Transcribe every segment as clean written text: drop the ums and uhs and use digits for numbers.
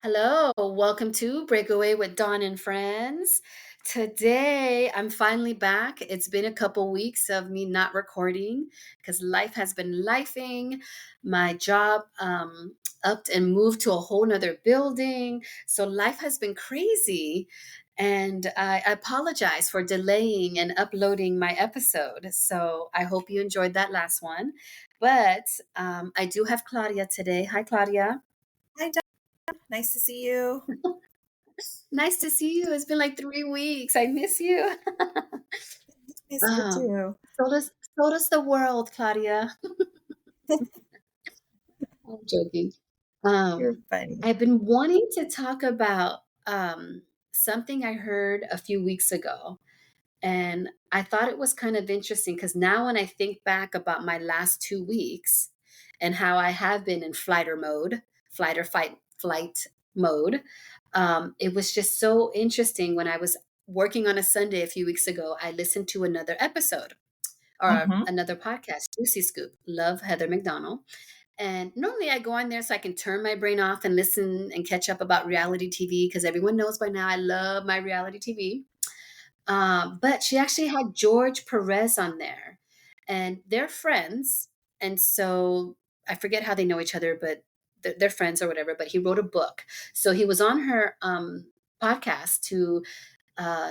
Hello, welcome to Breakaway with Dawn and Friends. Today, I'm finally back. It's been a couple weeks of me not recording because life has been lifing. My job upped and moved to a whole nother building. So life has been crazy. And I apologize for delaying and uploading my episode. So I hope you enjoyed that last one. But I do have Claudia today. Hi, Claudia. Hi, John. Nice to see you. Nice to see you. It's been like 3 weeks. I miss you. Miss you um, too. so does the world, Claudia. I'm joking. You're Um, funny. I've been wanting to talk about something I heard a few weeks ago. And I thought it was kind of interesting because now when I think back about my last 2 weeks and how I have been in flight or fight, flight mode, it was just so interesting. When I was working on a Sunday a few weeks ago, I listened to another episode or Mm-hmm. another podcast, Juicy Scoop, love Heather McDonald. And normally I go on there so I can turn my brain off and listen and catch up about reality TV because everyone knows by now I love my reality TV. But she actually had George Perez on there, and they're friends. And so I forget how they know each other, but they're friends or whatever. But he wrote a book, so he was on her podcast to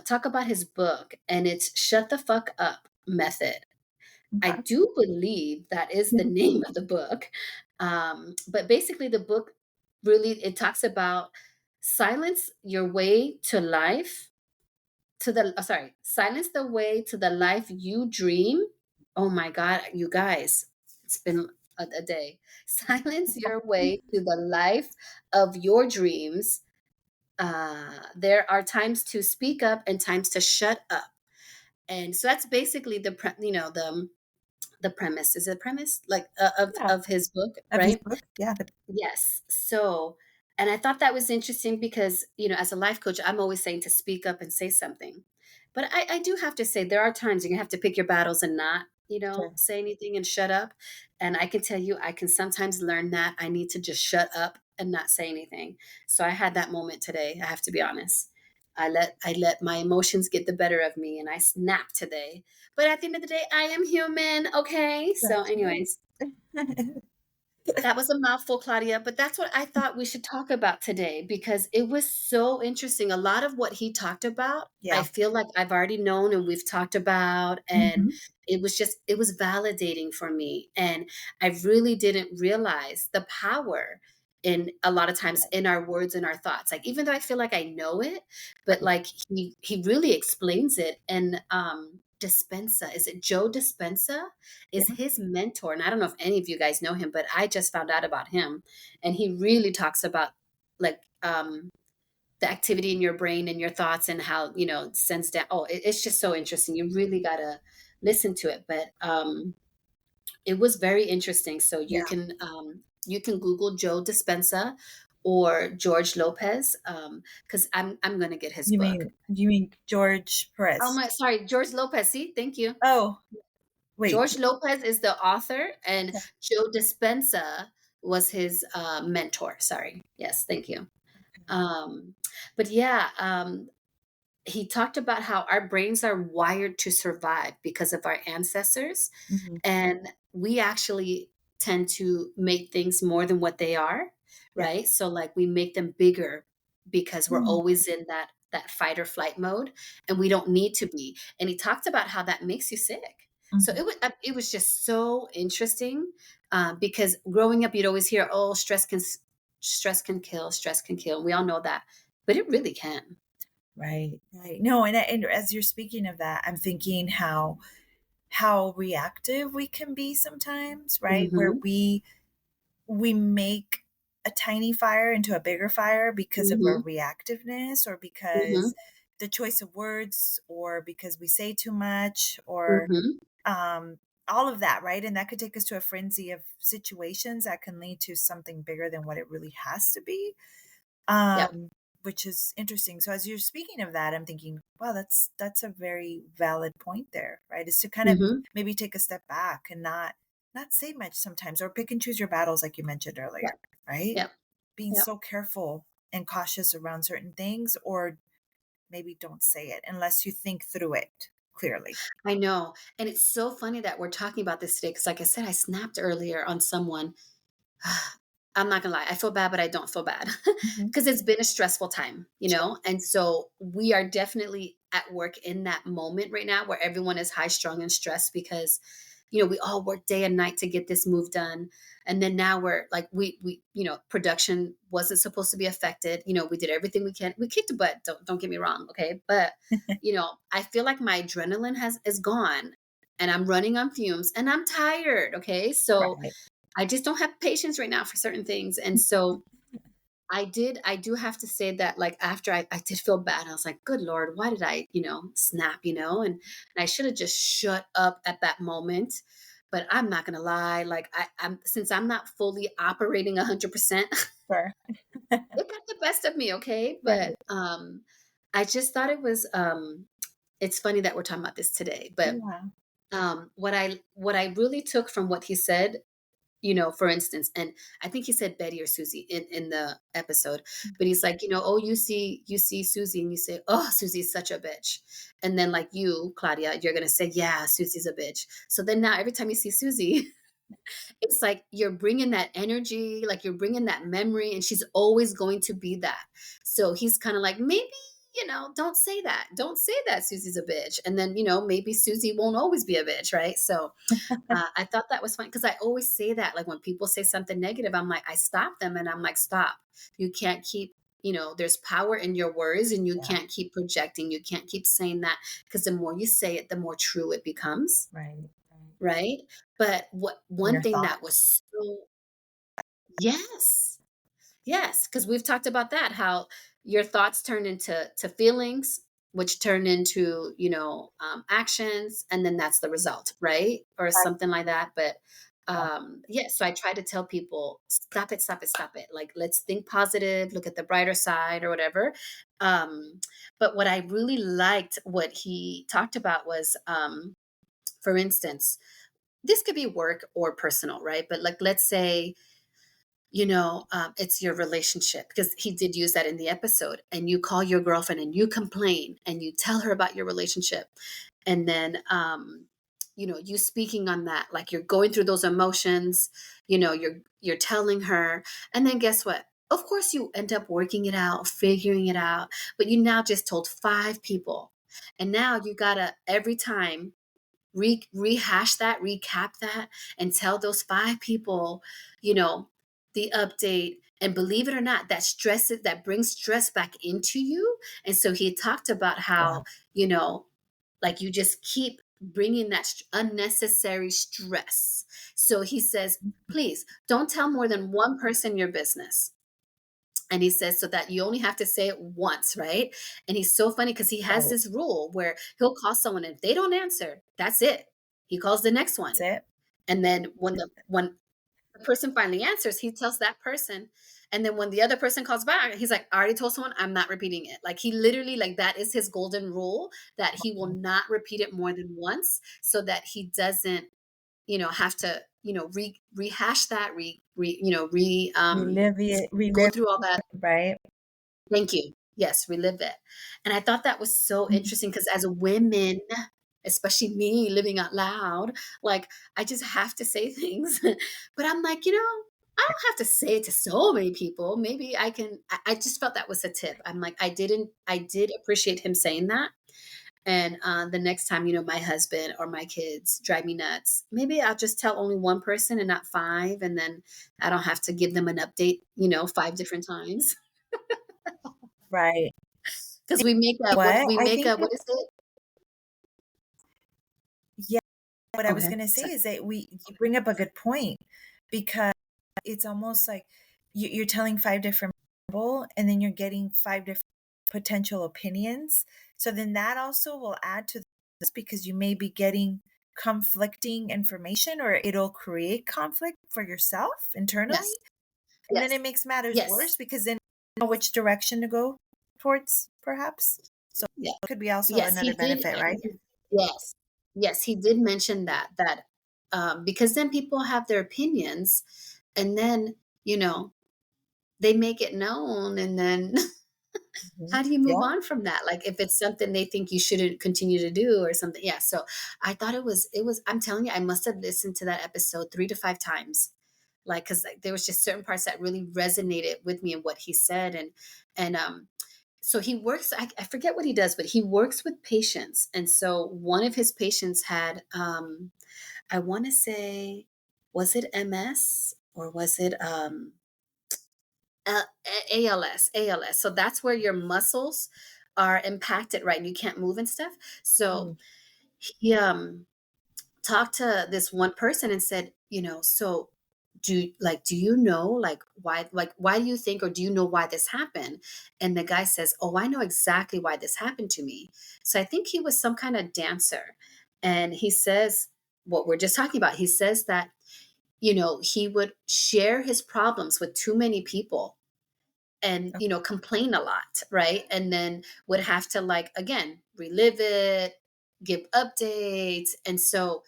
talk about his book, and it's "Shut the Fuck Up Method." I Okay. do believe that is the name of the book, but basically, the book really it talks about silence your way to life to the sorry, silence the way to the life you dream. Oh my God, you guys, it's been a day. Silence your way to the life of your dreams. There are times to speak up and times to shut up. And so that's basically the premise. Is it premise like Yeah. of his book, Of his right? book? Yeah. Yes. So, and I thought that was interesting because, as a life coach, I'm always saying to speak up and say something. But I do have to say, there are times you have to pick your battles and not, Sure. say anything and shut up. And I can tell you, I can sometimes learn that I need to just shut up and not say anything. So I had that moment today. I have to be honest. I let my emotions get the better of me and I snapped today. But at the end of the day, I am human. Okay. So, That's right. anyways, that was a mouthful, Claudia, but that's what I thought we should talk about today because it was so interesting. A lot of what he talked about, I Yeah. feel like I've already known and we've talked about, and Hmm. it was validating for me. And I really didn't realize the power in a lot of times in our words and our thoughts. Like, even though I feel like I know it, but Right. like he really explains it. And Dispensa, is it Joe Dispensa? Is Yeah. his mentor. And I don't know if any of you guys know him, but I just found out about him. And he really talks about like the activity in your brain and your thoughts and how, it sends down. Oh, it's just so interesting. You really got to listen to it. But it was very interesting. So Yeah. you can Google Joe Dispenza or George Lopez because I'm going to get his book. You mean George Oh Perez? my, sorry, George Lopez. See, thank you. Oh, wait. George Lopez is the author, and Joe Dispenza was his mentor. Sorry. Yes, thank you. Um, but yeah, he talked about how our brains are wired to survive because of our ancestors, Mm-hmm. and we actually tend to make things more than what they are, Yeah. right? So like we make them bigger because we're Mm-hmm. always in that fight or flight mode, and we don't need to be. And he talked about how that makes you sick. So it was just so interesting because growing up you'd always hear, oh, stress can kill. We all know that, but it really can. Right. Right. No, and as you're speaking of that, I'm thinking how reactive we can be sometimes, right? Where Hmm. we make a tiny fire into a bigger fire because of our Hmm. reactiveness or Hmm. because the choice of words or because we say too much or Hmm. um all of that, right? And that could take us to a frenzy of situations that can lead to something bigger than what it really has to be. Yep. um which is interesting. So as you're speaking of that, I'm thinking, wow, that's a very valid point there, right? Is to kind of Hmm. maybe take a step back and not say much sometimes or pick and choose your battles like you mentioned earlier, Yep. right? Yep. Being Yep. so careful. and cautious around certain things, or maybe don't say it unless you think through it clearly. I know. And it's so funny that we're talking about this today because, like I said, I snapped earlier on someone. I'm not gonna lie, I feel bad, but I don't feel bad Mhm. because it's been a stressful time, Sure. And so we are definitely at work in that moment right now where everyone is high strung and stressed because, we all work day and night to get this move done. And then now we're like, production wasn't supposed to be affected. We did everything we can. We kicked butt. Don't get me wrong. Okay. But, I feel like my adrenaline is gone and I'm running on fumes and I'm tired. Okay. So, Right. I just don't have patience right now for certain things. And so I do have to say that like after I did feel bad, I was like, good Lord, why did I, snap, and I should have just shut up at that moment. But I'm not gonna lie, like I'm since I'm not fully operating 100%, Sure. it got the best of me, okay? Right. But I just thought it was it's funny that we're talking about this today. But Yeah. what I really took from what he said, for instance, and I think he said Betty or Susie in the episode, but he's like, oh, you see Susie and you say, oh, Susie's such a bitch. And then like you, Claudia, you're going to say, yeah, Susie's a bitch. So then now every time you see Susie, it's like you're bringing that energy, like you're bringing that memory, and she's always going to be that. So he's kind of like, maybe, don't say that. Don't say that Susie's a bitch. And then, maybe Susie won't always be a bitch, right? So I thought that was fun because I always say that. Like when people say something negative, I'm like, I stop them and I'm like, stop. You can't keep, there's power in your words and you Yeah. can't keep projecting. You can't keep saying that because the more you say it, the more true it becomes. Right. Right. Right. But In one your thing thought. that was so, yes. Yes, because we've talked about that, how your thoughts turn into feelings, which turn into, actions, and then that's the result, right? Or something like that. But yeah, so I try to tell people, stop it, stop it, stop it. Like, let's think positive, look at the brighter side or whatever. But what I really liked, what he talked about was, for instance, this could be work or personal, right? But like, let's say, it's your relationship because he did use that in the episode. And you call your girlfriend and you complain and you tell her about your relationship. And then, you speaking on that, like you're going through those emotions, you're telling her. And then guess what? Of course, you end up working it out, figuring it out, but you now just told 5 people. And now you gotta every time rehash that, recap that, and tell those 5 people, you know, the update. And believe it or not, that brings stress back into you. And so he talked about Yeah. how, you know, like you just keep bringing that unnecessary stress. So he says, please don't tell more than one person your business. And he says, so that you only have to say it once, right? And he's so funny because he has Right. this rule where he'll call someone, and if they don't answer, that's it. He calls the next That's one. it. And then when the person finally answers, he tells that person. And then when the other person calls back, he's like, I already told someone, I'm not repeating it. Like he literally, like that is his golden rule that he will not repeat it more than once so that he doesn't, have to, rehash that, go Relive through all that. it, right? Thank you. Yes, relive it. And I thought that was so Mhm. interesting because as women, especially me living out loud, like I just have to say things. But I'm like, I don't have to say it to so many people. Maybe I can. I just felt that was a tip. I'm like, I did appreciate him saying that. And the next time, my husband or my kids drive me nuts, maybe I'll just tell only one person and not 5. And then I don't have to give them an update, 5 different times. Right. Because we make a what What? we I make think a that, what is it? yeah, what I Go was ahead. gonna say Sorry. is that you bring up a good point because it's almost like you're telling 5 different people and then you're getting 5 different potential opinions. So then that also will add to this because you may be getting conflicting information, or it'll create conflict for yourself internally. Yes. And then Yes. it makes matters worse Yes. because then you know which direction to go towards, perhaps. So Yeah. it could be also Yes, another he did. benefit, right? Yes. Yes, he did mention that because then people have their opinions, and then, you know, they make it known, and then Mhm. how do you move Yeah. on from that? Like if it's something they think you shouldn't continue to do or something. Yeah. So I thought it was, I'm telling you, I must have listened to that episode 3 to 5 times. Like, cause like, there was just certain parts that really resonated with me and what he said. And so he works, I forget what he does, but he works with patients. And so one of his patients had, I want to say, was it MS or was it, ALS. So that's where your muscles are impacted, right? And you can't move and stuff. So Mm. he talked to this one person and said, so do you know why do you think, or do you know why this happened? And the guy says, oh, I know exactly why this happened to me. So I think he was some kind of dancer. And he says what we're just talking about. He says that, he would share his problems with too many people and Oh, complain a lot, right? And then would have to, like, again, relive it, give updates. And so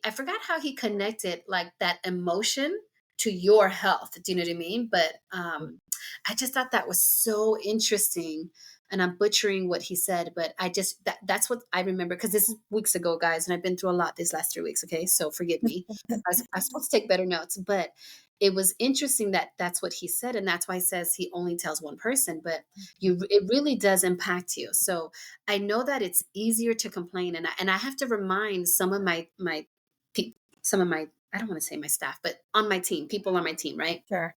I forgot how he connected like that emotion to your health. Do you know what I mean? But I just thought that was so interesting. And I'm butchering what he said, but that's what I remember, because this is weeks ago, guys, and I've been through a lot these last 3 weeks. Okay, so forgive me. I was supposed to take better notes, but it was interesting that that's what he said, and that's why he says he only tells one person, but it really does impact you. So I know that it's easier to complain, and I have to remind some of some of my, I don't want to say my staff, but on my team, people on my team, right? sure.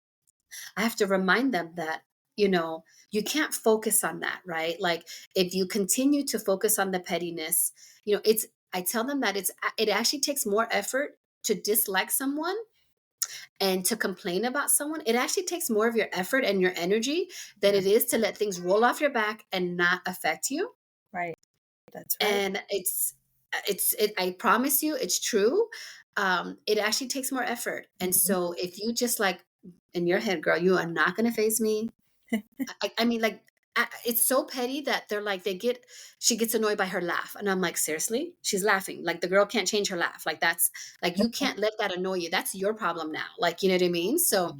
I have to remind them that, you can't focus on that, right? Like if you continue to focus on the pettiness, I tell them that it actually takes more effort to dislike someone and to complain about someone. It actually takes more of your effort and your energy than Yeah. it is to let things roll off your back and not affect you. Right. That's right. And I promise you, it's true. It actually takes more effort. And Mhm. so if you just, like, in your head, girl, you are not going to face me. I mean, like, it's so petty that they're like, she gets annoyed by her laugh. And I'm like, seriously? She's laughing. Like, the girl can't change her laugh. Like, that's like, you can't let that annoy you. That's your problem now. Like, you know what I mean? So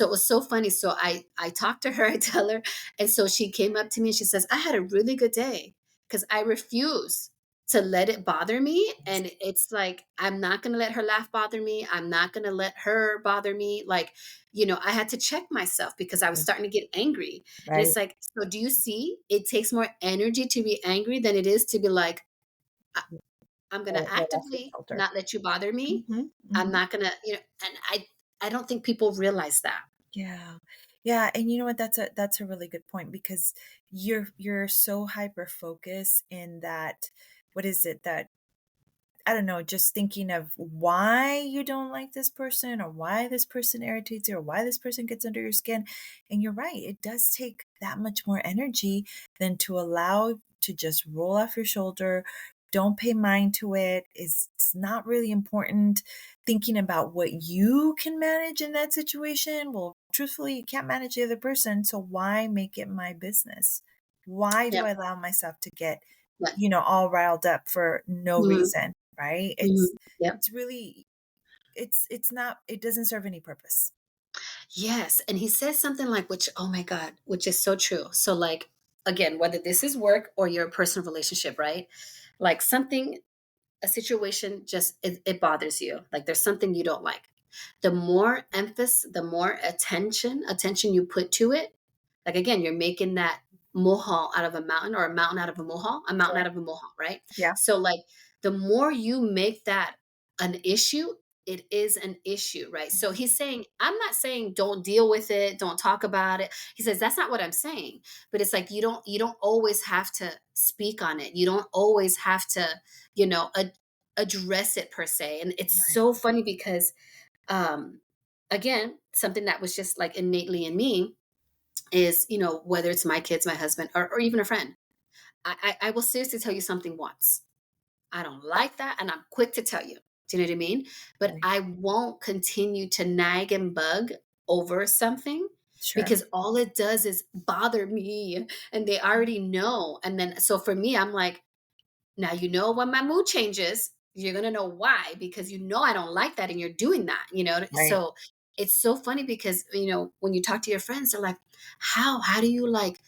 it was so funny. So I talked to her, I tell her, and so she came up to me and she says, I had a really good day, because I refuse to let it bother me. And it's like, I'm not going to let her laugh bother me. I'm not going to let her bother me. Like, I had to check myself because I was starting to get angry. And Right. it's like, so do you see? It takes more energy to be angry than it is to be like, "I- I'm going to Roll off your actively shoulder. not let you bother me. Mhm, I'm mhm. not going to, and I don't think people realize that. Yeah. Yeah, and you know what? That's a really good point because you're so hyper focused in that what is it that I don't know, just thinking of why you don't like this person or why this person irritates you or why this person gets under your skin. And you're right, it does take that much more energy than to allow to just roll off your shoulder. Don't pay mind to it. It's not really important. Thinking about what you can manage in that situation. Well, truthfully, you can't manage the other person. So why make it my business? Why do Yep. I allow myself to get Right. all riled up for no Mhm, reason, right? mhm. Yep. It's really it's not it doesn't serve any purpose. Yes, and he says something like, which, oh my God, which is so true. So, like, again, whether this is work or your personal relationship, right? Like something, a situation, just it bothers you. Like there's something you don't like. The more emphasis, the more attention you put to it. Like, again, you're making that molehill out of a mountain, or a mountain out of a molehill, a mountain Sure. out of a molehill, right? Yeah. So, like, the more you make that an issue, it is an issue, right? So he's saying, I'm not saying don't deal with it, don't talk about it. He says that's not what I'm saying, but it's like you don't always have to speak on it. You don't always have to, you know, ad- address it per se. And it's Right. so funny because, um, again, something that was just like innately in me is, whether it's my kids, my husband, or even a friend, I will seriously tell you something once. I don't like that, and I'm quick to tell you. Do you know what I mean? But Right. I won't continue to nag and bug over something, Sure. because all it does is bother me, and they already know. And then, so for me, I'm like, now, when my mood changes, you're going to know why, because I don't like that and you're doing that. Right. So it's so funny because, when you talk to your friends, they're like, how do you like,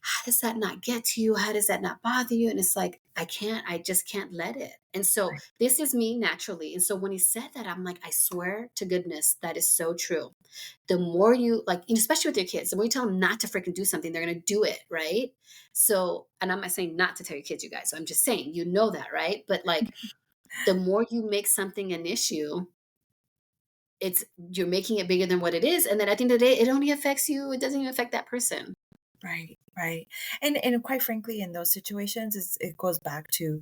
how does that not get to you? How does that not bother you? And it's like, I just can't let it. And so Right. this is me naturally. And so when he said that, I'm like, I swear to goodness, that is so true. The more you like, and especially with your kids, the more you tell them not to freaking do something, they're going to do it. Right. So, and I'm not saying not to tell your kids, you guys. So I'm just saying, that. Right. But like, the more you make something an issue, it's you're making it bigger than what it is. And then at the end of the day, it only affects you. It doesn't even affect that person. Right, right. And quite frankly, in those situations, it goes back to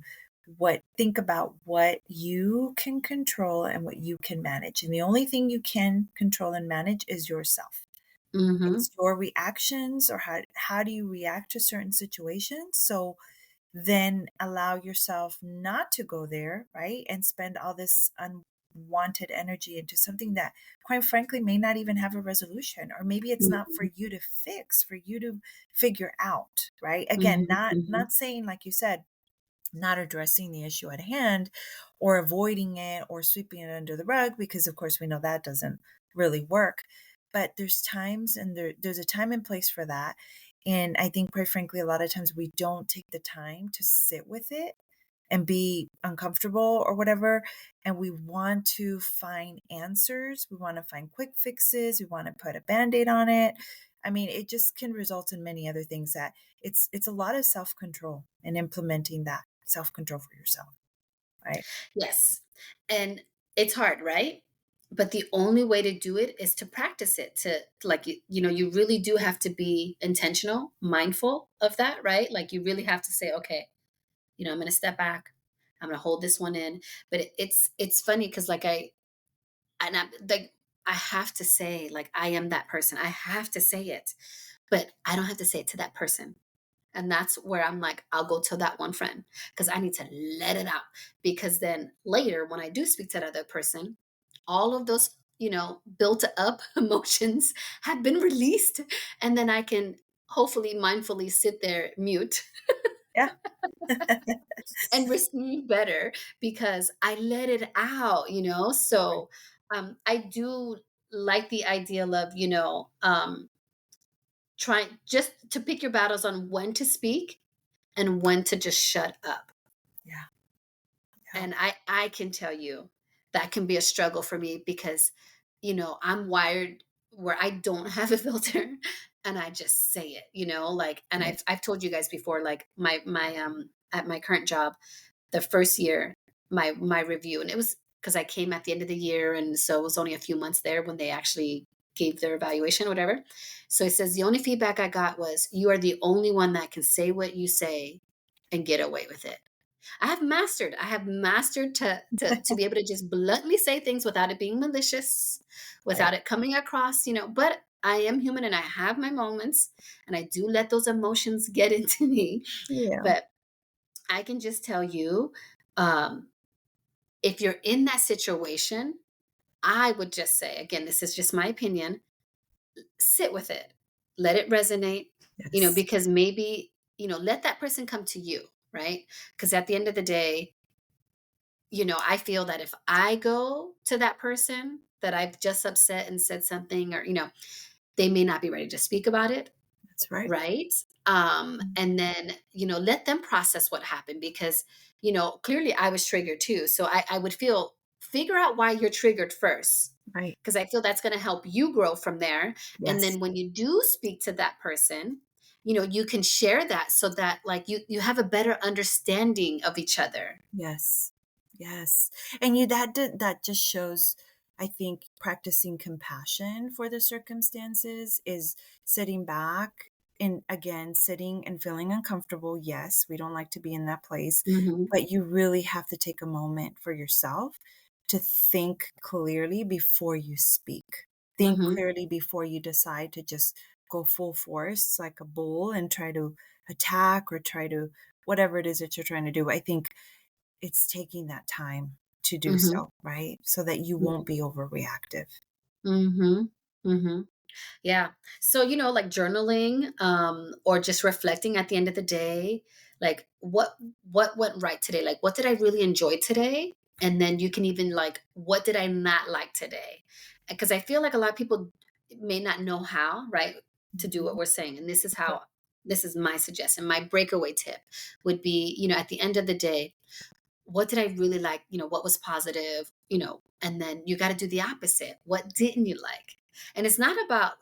what think about what you can control and what you can manage. And the only thing you can control and manage is yourself. Mm-hmm. It's your reactions, or how do you react to certain situations. So then allow yourself not to go there, right? And spend all this unwanted energy into something that, quite frankly, may not even have a resolution, or maybe it's not for Mm-hmm. you to fix, for you to figure out, right? Again, Mm-hmm. not Mm-hmm. not saying, like you said, not addressing the issue at hand, or avoiding it, or sweeping it under the rug, because of course we know that doesn't really work. But there's times, and there's a time and place for that. And I think, quite frankly, a lot of times we don't take the time to sit with it and be uncomfortable or whatever. And we want to find answers. We want to find quick fixes. We want to put a band-aid on it. I mean, it just can result in many other things, that it's a lot of self-control and implementing that self-control for yourself, right? Yes. And it's hard, right? But the only way to do it is to practice it, to like, you really do have to be intentional, mindful of that, right? Like you really have to say, okay, I'm going to step back. I'm going to hold this one in. But it's funny because like I have to say, like, I am that person. I have to say it, but I don't have to say it to that person. And that's where I'm like, I'll go tell that one friend because I need to let it out. Because then later, when I do speak to that other person, all of those, built up emotions have been released. And then I can hopefully mindfully sit there mute Yeah. and receive better because I let it out. Right. So I do like the idea of, trying just to pick your battles on when to speak and when to just shut up. Yeah. Yeah. And I can tell you that can be a struggle for me because, I'm wired where I don't have a filter and I just say it, like, and Yeah. I've told you guys before, like my at my current job, the first year, my review, and it was because I came at the end of the year, and so it was only a few months there when they actually gave their evaluation, or whatever. So it says the only feedback I got was, "You are the only one that can say what you say and get away with it." I have mastered to be able to just bluntly say things without it being malicious, Right. without it coming across, but I am human and I have my moments and I do let those emotions get into me. Yeah. But I can just tell you, um, if you're in that situation, I would just say, again, this is just my opinion, sit with it, let it resonate, Yes. because maybe, let that person come to you, right? Because at the end of the day, I feel that if I go to that person that I've just upset and said something, or, they may not be ready to speak about it. That's right. Right? And then, let them process what happened because, clearly I was triggered too. So I would figure out why you're triggered first. Right. Because I feel that's going to help you grow from there. And Yes. then when you do speak to that person, you can share that so that like you have a better understanding of each other. Yes. Yes. And that just shows, I think, practicing compassion for the circumstances is sitting back, and again, sitting and feeling uncomfortable. Yes, we don't like to be in that place, Hmm. but you really have to take a moment for yourself to think clearly before you speak. Think Hmm. clearly before you decide to just go full force like a bull and try to attack, or try to whatever it is that you're trying to do. I think it's taking that time to do Hmm. so, right? So that you won't be overreactive. Hmm. Hmm. Yeah. So, like journaling, or just reflecting at the end of the day, like what went right today? Like what did I really enjoy today? And then you can even like, what did I not like today? because I feel like a lot of people may not know how, right, to do what Mhm. we're saying. And this is Right. how, this is my suggestion. My breakaway tip would be, at the end of the day, what did I really like? What was positive, and then you got to do the opposite. What didn't you like? And it's not about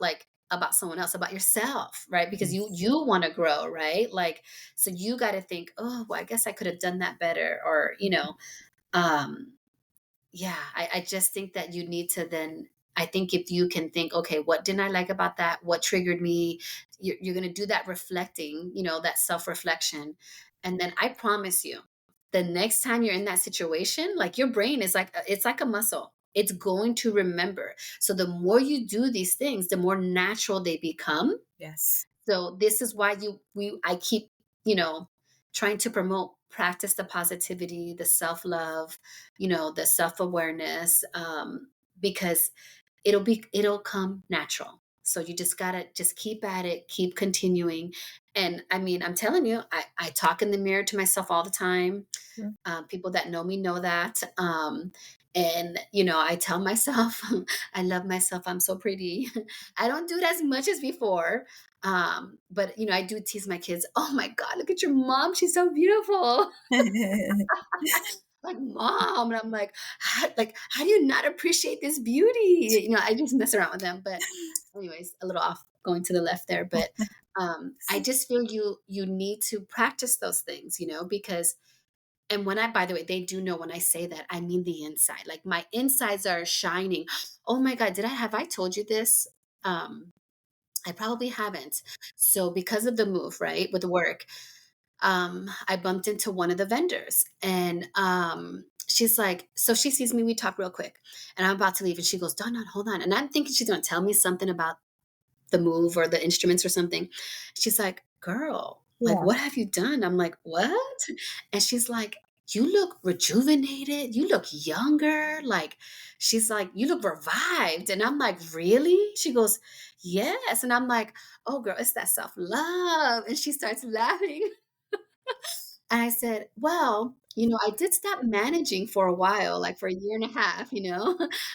about someone else, about yourself, right? Because you Yes. you want to grow, right? Like, so you got to think, oh, well, I guess I could have done that better, or um yeah, I just think that you need to then, I think if you can think, okay, what didn't I like about that? What triggered me? You're going to do that reflecting, that self reflection. And then I promise you, the next time you're in that situation, like your brain is like, it's like a muscle. It's going to remember. So the more you do these things, the more natural they become. Yes. So this is why I keep, you know, trying to promote, practice the positivity, the self-love, the self-awareness, because it'll come natural. So you just gotta just keep at it, keep continuing. And I mean, I'm telling you, I talk in the mirror to myself all the time. Yeah. People that know me know that. And I tell myself, I love myself. I'm so pretty. I don't do it as much as before. But I do tease my kids. Oh my God, look at your mom. She's so beautiful. Like, mom. And I'm how do you not appreciate this beauty? I just mess around with them. But anyways, a little off going to the left there. But I just feel you need to practice those things, because, and by the way, they do know when I say that, I mean the inside. Like my insides are shining. Oh my God, have I told you this? I probably haven't. So because of the move, right, with the work, I bumped into one of the vendors, and she's like, so she sees me, we talk real quick, and I'm about to leave, and she goes, Donna, hold on. And I'm thinking she's going to tell me something about the move or the instruments or something. She's like, girl, like, Yeah. what have you done? I'm like, what? And she's like, you look rejuvenated. You look younger. Like, she's like, you look revived. And I'm like, really? She goes, yes. And I'm like, oh, girl, it's that self love. And she starts laughing. And I said, well, I did stop managing for a while, like for a year and a half,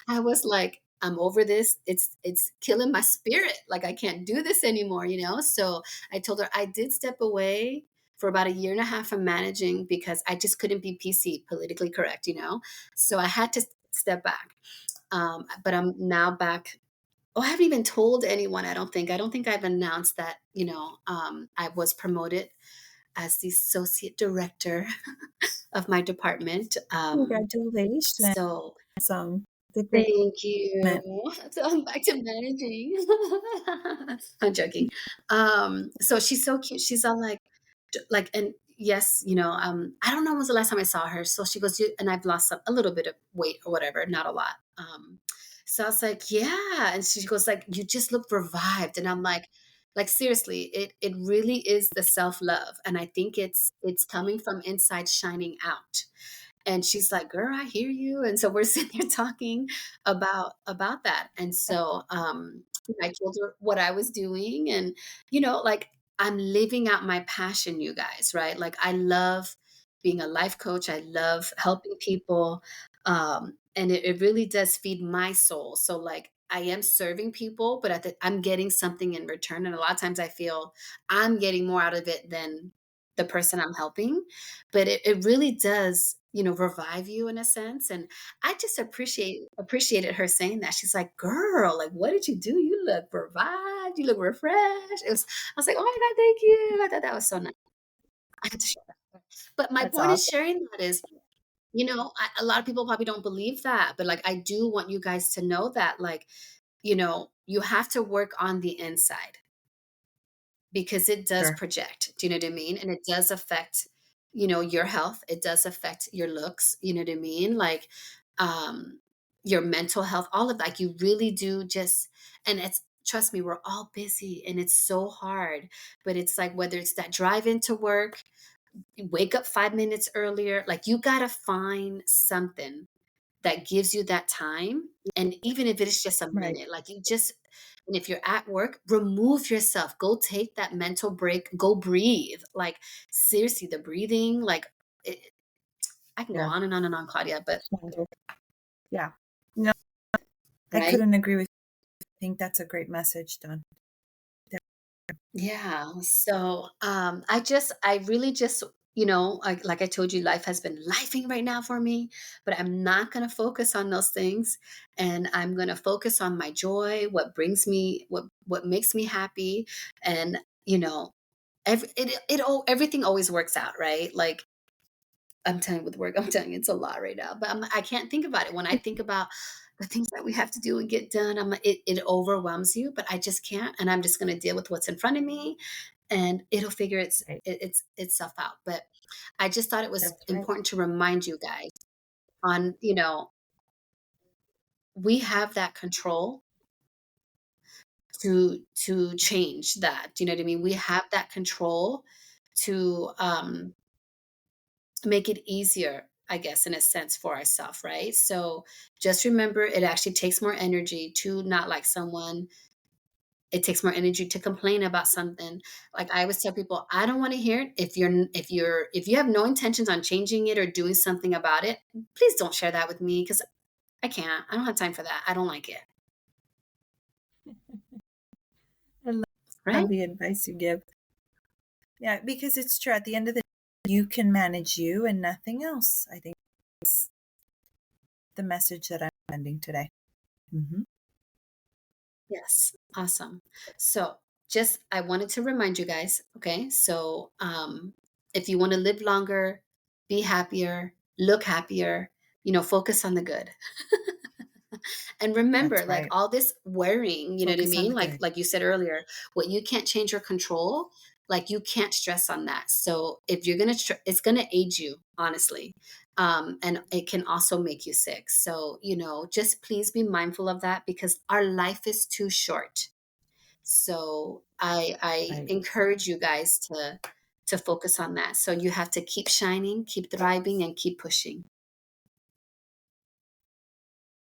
I was like, I'm over this. It's killing my spirit. Like I can't do this anymore. So I told her I did step away for about a year and a half from managing because I just couldn't be PC, politically correct. So I had to step back. But I'm now back. Oh, I haven't even told anyone, I don't think. I don't think I've announced that, I was promoted as the associate director of my department. Congratulations. So Awesome. The great thank you. moment. So I'm back to managing. I'm joking. So she's so cute. She's all like, and yes, I don't know when was the last time I saw her. So she goes, and I've lost a little bit of weight or whatever, not a lot. So I was like, yeah. And she goes like, you just look revived. And I'm like seriously, it really is the self-love. And I think it's coming from inside shining out. And she's like, girl, I hear you. And so we're sitting here talking about that. And so I told her what I was doing, and like I'm living out my passion, you guys, right? Like I love being a life coach. I love helping people. And it really does feed my soul. So like I am serving people, but I'm getting something in return. And a lot of times I feel I'm getting more out of it than the person I'm helping. But it really does, revive you in a sense. And I just appreciated her saying that. She's like, girl, like, what did you do? You look revived. You look refreshed. I was like, oh my God, thank you. I thought that was so nice. I had to share that. But my That's point in awesome. sharing that is, a lot of people probably don't believe that, but like, I do want you guys to know that, like, you have to work on the inside because it does Sure. project. Do you know what I mean? And it does affect, your health. It does affect your looks. You know what I mean? Like, um, your mental health, all of that. Like, you really do just, and trust me, we're all busy and it's so hard, but it's like, whether it's that drive into work, you wake up 5 minutes earlier, like you got to find something that gives you that time. And even if it is just a Right. minute, like and if you're at work, remove yourself, go take that mental break, go breathe. Like seriously, the breathing, like it, I can go Yeah. on and on and on, Claudia, but Standard. Yeah. No, I right? couldn't agree with you. I think that's a great message, Don. Yeah. Yeah. So I really just, like I told you, life has been lifing right now for me, but I'm not going to focus on those things. And I'm going to focus on my joy, what brings me, what makes me happy. And, everything always works out, right? Like, I'm telling you with work, I'm telling you it's a lot right now, but I can't think about it. When I think about the things that we have to do and get done, it overwhelms you, but I just can't. And I'm just going to deal with what's in front of me, and it'll figure Right. itself out. But I just thought it was That's right. important to remind you guys on, we have that control to change that. You know what I mean? We have that control to make it easier, I guess, in a sense for ourselves, right? So just remember, it actually takes more energy to not like someone. It takes more energy to complain about something. Like I always tell people, I don't want to hear it. If you have no intentions on changing it or doing something about it, please don't share that with me because I can't. I don't have time for that. I don't like it. I love Right? the advice you give. Yeah, because it's true. At the end of the day, you can manage you and nothing else. I think it's the message that I'm sending today. Hmm. Yes. Awesome. So just I wanted to remind you guys, okay? So if you want to live longer, be happier, look happier, focus on the good. And remember, That's like right. all this worrying, you know what I Focus on mean? the Like good. like you said earlier, what you can't change or control, like you can't stress on that. So if you're gonna, it's gonna age you, honestly, and it can also make you sick. So just please be mindful of that because our life is too short. So I Right. encourage you guys to focus on that. So you have to keep shining, keep thriving, and keep pushing.